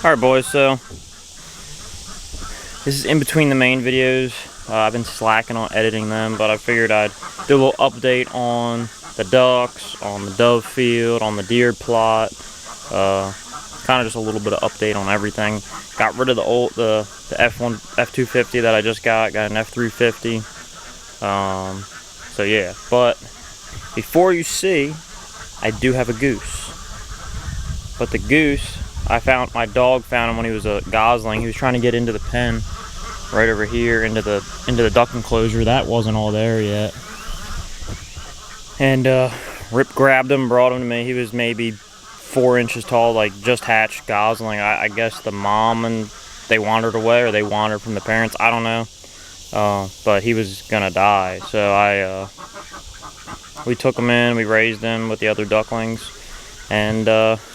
Alright boys, so this is in between the main videos. I've been slacking on editing them, but I figured I'd do a little update on the ducks, on the dove field, on the deer plot. Kind of just a little bit of update on everything. Got rid of the F250 that I just got an F350. So yeah, but before you see, I do have a goose. But the goose, my dog found him when he was a gosling. He was trying to get into the pen right over here, into the duck enclosure. That wasn't all there yet. And Rip grabbed him, brought him to me. He was maybe 4 inches tall, like just hatched gosling. I guess the mom and they wandered away, or they wandered from the parents. I don't know. But he was gonna die. So we took him in, we raised him with the other ducklings, and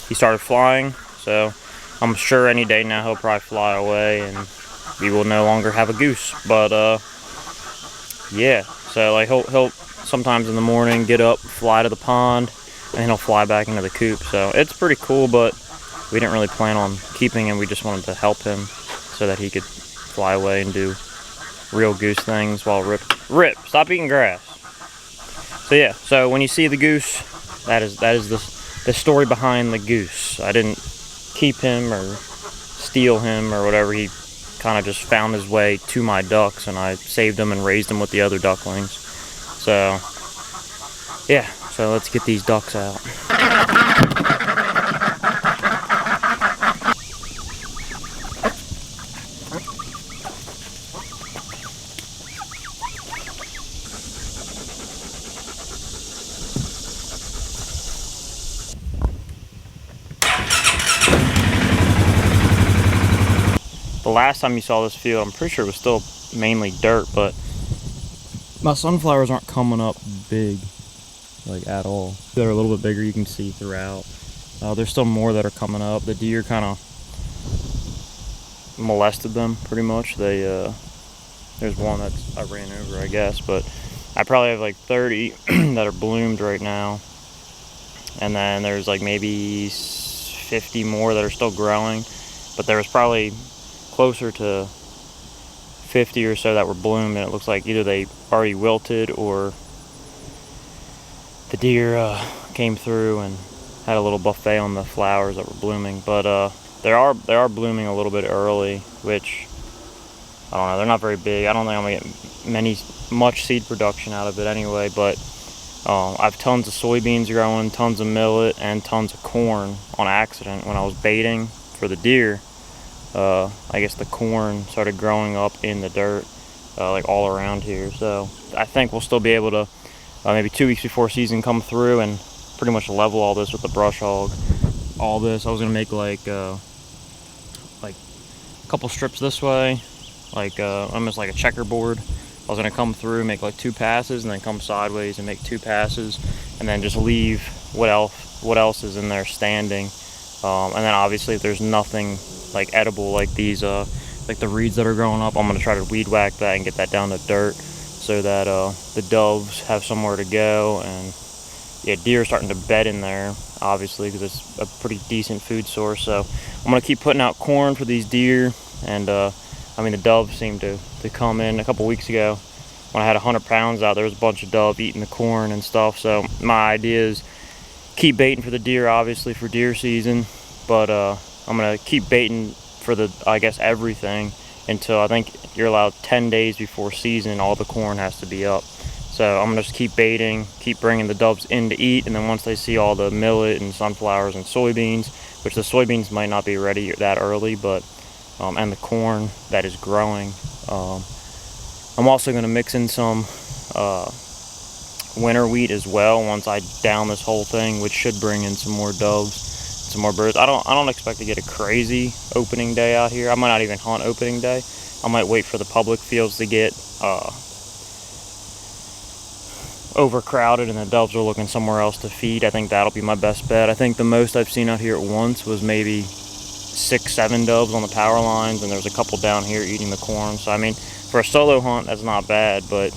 he started flying. So I'm sure any day now he'll probably fly away and we will no longer have a goose. But yeah, so like he'll sometimes in the morning get up, fly to the pond, and then he'll fly back into the coop. So it's pretty cool, but we didn't really plan on keeping him. We just wanted to help him so that he could fly away and do real goose things while Rip, stop eating grass. So yeah, so when you see the goose, that is the story behind the goose. I didn't keep him or steal him or whatever. He kind of just found his way to my ducks, and I saved him and raised him with the other ducklings. So yeah, so let's get these ducks out. The last time you saw this field, I'm pretty sure it was still mainly dirt, but my sunflowers aren't coming up big, like at all. They're a little bit bigger, you can see throughout. There's still more that are coming up. The deer kind of molested them pretty much. There's one that I ran over, I guess, but I probably have like 30 that are bloomed right now. And then there's like maybe 50 more that are still growing, but there was probably closer to 50 or so that were bloomed, and it looks like either they already wilted or the deer came through and had a little buffet on the flowers that were blooming. But they are blooming a little bit early, which I don't know, they're not very big. I don't think I'm gonna get much seed production out of it anyway, but I have tons of soybeans growing, tons of millet, and tons of corn on accident. When I was baiting for the deer, I guess the corn started growing up in the dirt, like all around here. So I think we'll still be able to, maybe 2 weeks before season, come through and pretty much level all this with the brush hog. All this, I was gonna make like a couple strips this way, like almost like a checkerboard. I was gonna come through, make like 2 passes, and then come sideways and make 2 passes, and then just leave what else is in there standing. And then obviously if there's nothing like edible, like these like the reeds that are growing up, I'm gonna try to weed whack that and get that down to dirt so that the doves have somewhere to go. And yeah, deer are starting to bed in there, obviously, because it's a pretty decent food source. So I'm gonna keep putting out corn for these deer. And I mean, the doves seem to come in. A couple weeks ago when I had 100 pounds out, there was a bunch of dove eating the corn and stuff. So my idea is keep baiting for the deer, obviously, for deer season, but I'm gonna keep baiting for I guess everything until I think you're allowed 10 days before season. All the corn has to be up. So I'm gonna just keep baiting, keep bringing the doves in to eat, and then once they see all the millet and sunflowers and soybeans, which the soybeans might not be ready that early, but and the corn that is growing, I'm also gonna mix in some winter wheat as well once I down this whole thing, which should bring in some more doves, some more birds. I don't expect to get a crazy opening day out here. I might not even hunt opening day. I might wait for the public fields to get overcrowded and the doves are looking somewhere else to feed. I think that'll be my best bet. I think the most I've seen out here at once was maybe 6-7 doves on the power lines, and there's a couple down here eating the corn. So I mean, for a solo hunt, that's not bad, but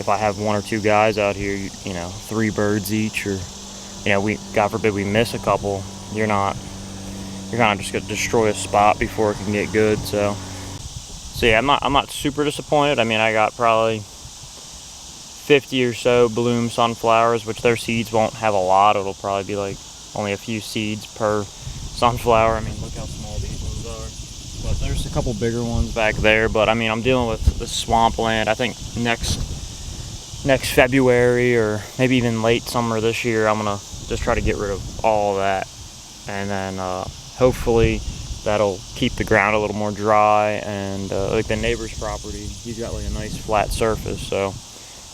if I have 1 or 2 guys out here, you know, 3 birds each, or, you know, God forbid we miss a couple, you're not you're kind of just gonna destroy a spot before it can get good. So yeah, I'm not super disappointed. I mean, I got probably 50 or so bloom sunflowers, which their seeds won't have a lot. It'll probably be like only a few seeds per sunflower. I mean, look how small these ones are. But there's a couple bigger ones back there. But I mean, I'm dealing with the swampland. I think next February or maybe even late summer this year, I'm gonna just try to get rid of all of that, and then hopefully that'll keep the ground a little more dry. And like the neighbor's property, he's got like a nice flat surface, so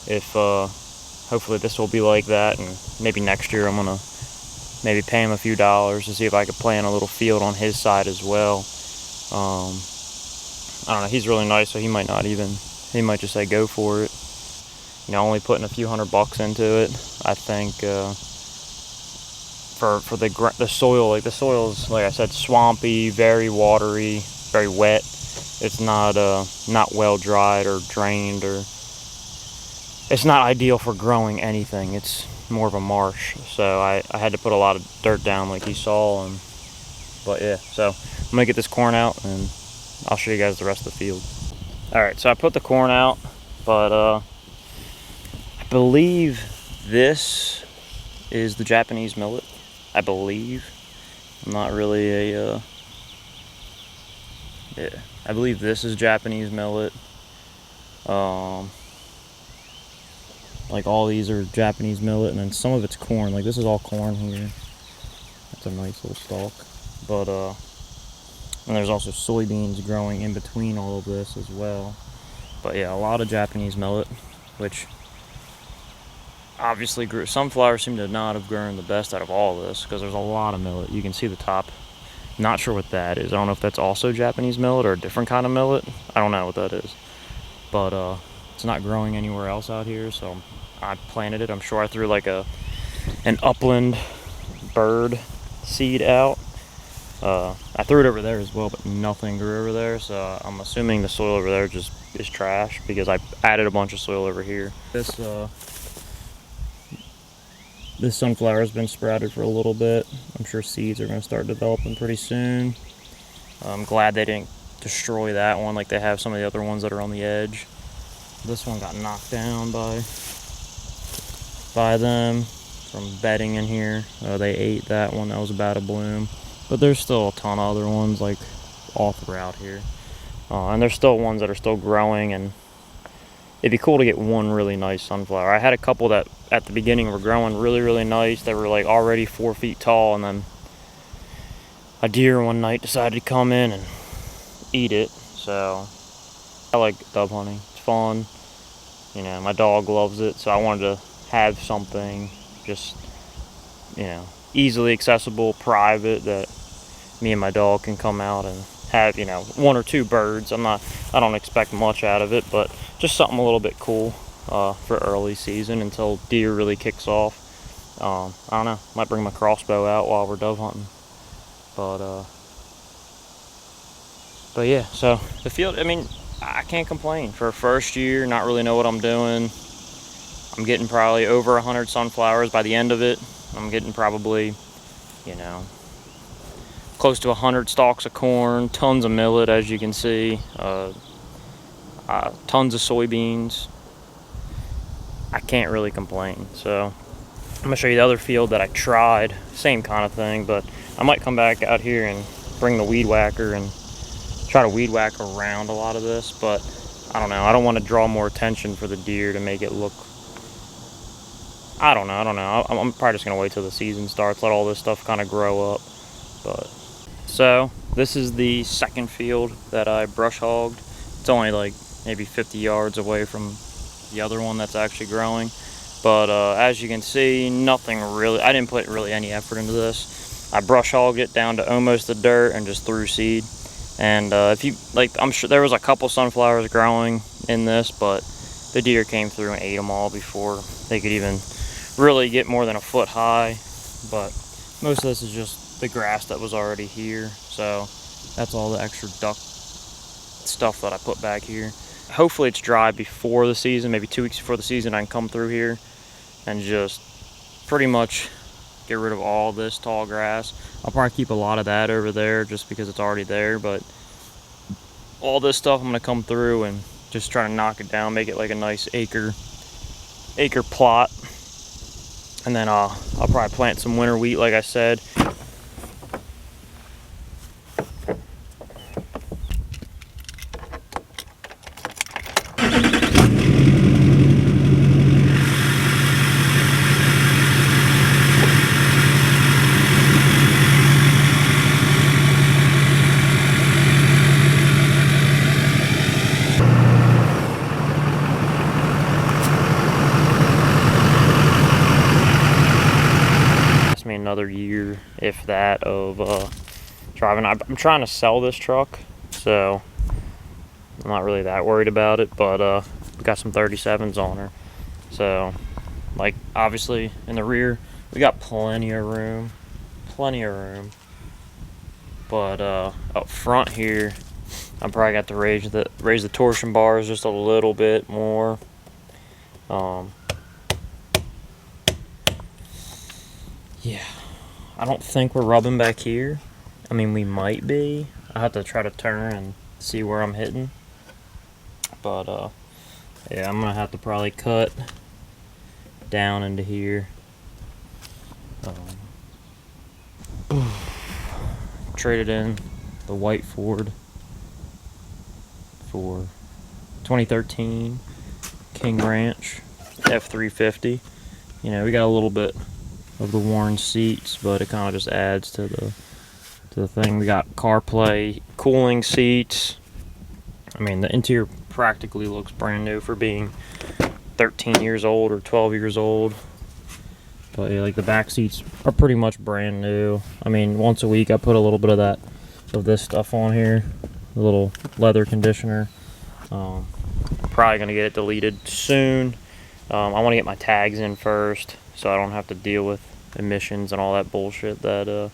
if hopefully this will be like that, and maybe next year I'm gonna maybe pay him a few dollars to see if I could plant a little field on his side as well. I don't know, he's really nice, so he might just say go for it. You know, only putting a few $100 into it. I think for the soil, like the soil is, like I said, swampy, very watery, very wet. It's not well dried or drained, or it's not ideal for growing anything. It's more of a marsh, so I had to put a lot of dirt down like you saw. But yeah, so I'm gonna get this corn out and I'll show you guys the rest of the field. Alright, so I put the corn out, but I believe this is the Japanese millet. I believe. I'm not really a yeah, I believe this is Japanese millet. Like all these are Japanese millet, and then some of it's corn. Like this is all corn here. That's a nice little stalk. But and there's also soybeans growing in between all of this as well. But yeah, a lot of Japanese millet, which obviously grew. Sunflowers seem to not have grown the best out of all of this, because there's a lot of millet. You can see the top. Not sure what that is. I don't know if that's also Japanese millet or a different kind of millet. I don't know what that is. But it's not growing anywhere else out here, so I planted it. I'm sure I threw like an upland bird seed out. I threw it over there as well, but nothing grew over there, so I'm assuming the soil over there just is trash, because I added a bunch of soil over here. This sunflower has been sprouted for a little bit. I'm sure seeds are going to start developing pretty soon. I'm glad they didn't destroy that one like they have some of the other ones that are on the edge. This one got knocked down by them from bedding in here. They ate that one. That was about to bloom. But there's still a ton of other ones like all throughout here. And there's still ones that are still growing, and it'd be cool to get one really nice sunflower. I had a couple that at the beginning were growing really, really nice. They were like already 4 feet tall, and then a deer one night decided to come in and eat it. So I like dove hunting. It's fun. You know, my dog loves it, so I wanted to have something just, you know, easily accessible, private, that me and my dog can come out and have, you know, 1 or 2 birds. I don't expect much out of it, but just something a little bit cool for early season until deer really kicks off. I don't know, might bring my crossbow out while we're dove hunting. But yeah, so the field, I mean, I can't complain. For a first year, not really know what I'm doing. I'm getting probably over 100 sunflowers by the end of it. I'm getting probably, you know, close to 100 stalks of corn, tons of millet, as you can see, tons of soybeans. I can't really complain. So I'm gonna show you the other field that I tried, same kind of thing, but I might come back out here and bring the weed whacker and try to weed whack around a lot of this. But I don't know, I don't want to draw more attention for the deer to make it look, I don't know. I'm probably just gonna wait till the season starts, let all this stuff kind of grow up. But so this is the second field that I brush hogged. It's only like maybe 50 yards away from the other one that's actually growing. But as you can see, nothing really, I didn't put really any effort into this. I brush hogged it down to almost the dirt and just threw seed. And if you like, I'm sure there was a couple sunflowers growing in this, but the deer came through and ate them all before they could even really get more than a foot high. But most of this is just the grass that was already here, so that's all the extra duck stuff that I put back here. Hopefully it's dry before the season, maybe 2 weeks before the season. I can come through here and just pretty much get rid of all this tall grass. I'll probably keep a lot of that over there just because it's already there, but all this stuff I'm gonna come through and just try to knock it down, make it like a nice acre plot. And then I'll probably plant some winter wheat like I said. Me another year, if that, of driving. I'm trying to sell this truck, so I'm not really that worried about it, but we got some 37s on her, so like obviously in the rear we got plenty of room, but up front here I'm probably got to raise the torsion bars just a little bit more. Yeah, I don't think we're rubbing back here. I mean, we might be. I have to try to turn and see where I'm hitting. But, yeah, I'm gonna have to probably cut down into here. Traded in the white Ford for 2013 King Ranch F350. You know, we got a little bit of the worn seats, but it kind of just adds to the thing. We got CarPlay, cooling seats. I mean, the interior practically looks brand new for being 13 years old or 12 years old. But yeah, like the back seats are pretty much brand new. I mean, once a week I put a little bit of this stuff on here, a little leather conditioner. Probably gonna get it deleted soon. I want to get my tags in first, so I don't have to deal with emissions and all that bullshit that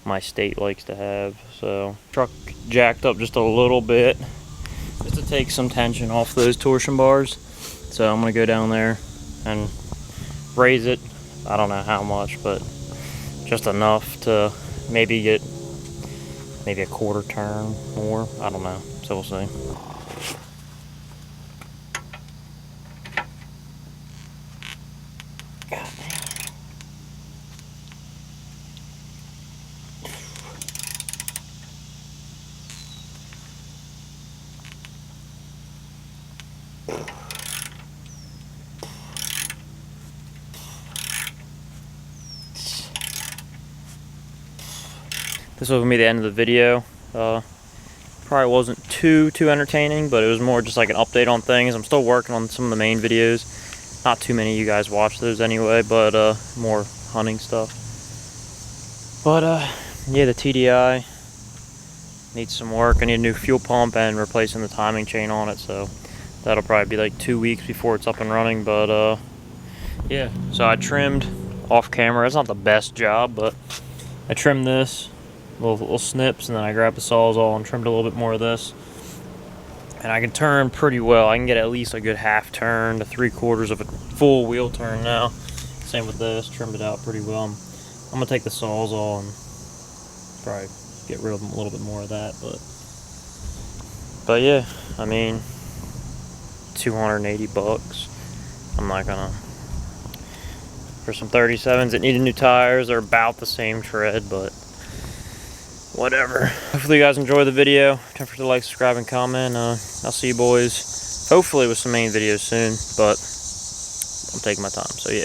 my state likes to have. So truck jacked up just a little bit just to take some tension off those torsion bars. So I'm gonna go down there and raise it. I don't know how much, but just enough to maybe get a quarter turn more. I don't know, so we'll see. This was gonna be the end of the video. Probably wasn't too entertaining, but it was more just like an update on things. I'm still working on some of the main videos. Not too many of you guys watch those anyway, but more hunting stuff. But yeah, the TDI needs some work. I need a new fuel pump and replacing the timing chain on it, so that'll probably be like 2 weeks before it's up and running. But yeah, so I trimmed off camera. It's not the best job, but I trimmed this little snips, and then I grabbed the Sawzall and trimmed a little bit more of this, and I can turn pretty well. I can get at least a good half turn to 3/4 of a full wheel turn now. Same with this, trimmed it out pretty well. I'm gonna take the Sawzall and probably get rid of a little bit more of that, but yeah, I mean, $280. I'm not gonna, for some 37s that needed new tires. They're about the same tread, but whatever. Hopefully you guys enjoy the video. Don't forget to like, subscribe, and comment. I'll see you boys hopefully with some main videos soon, but I'm taking my time, so yeah.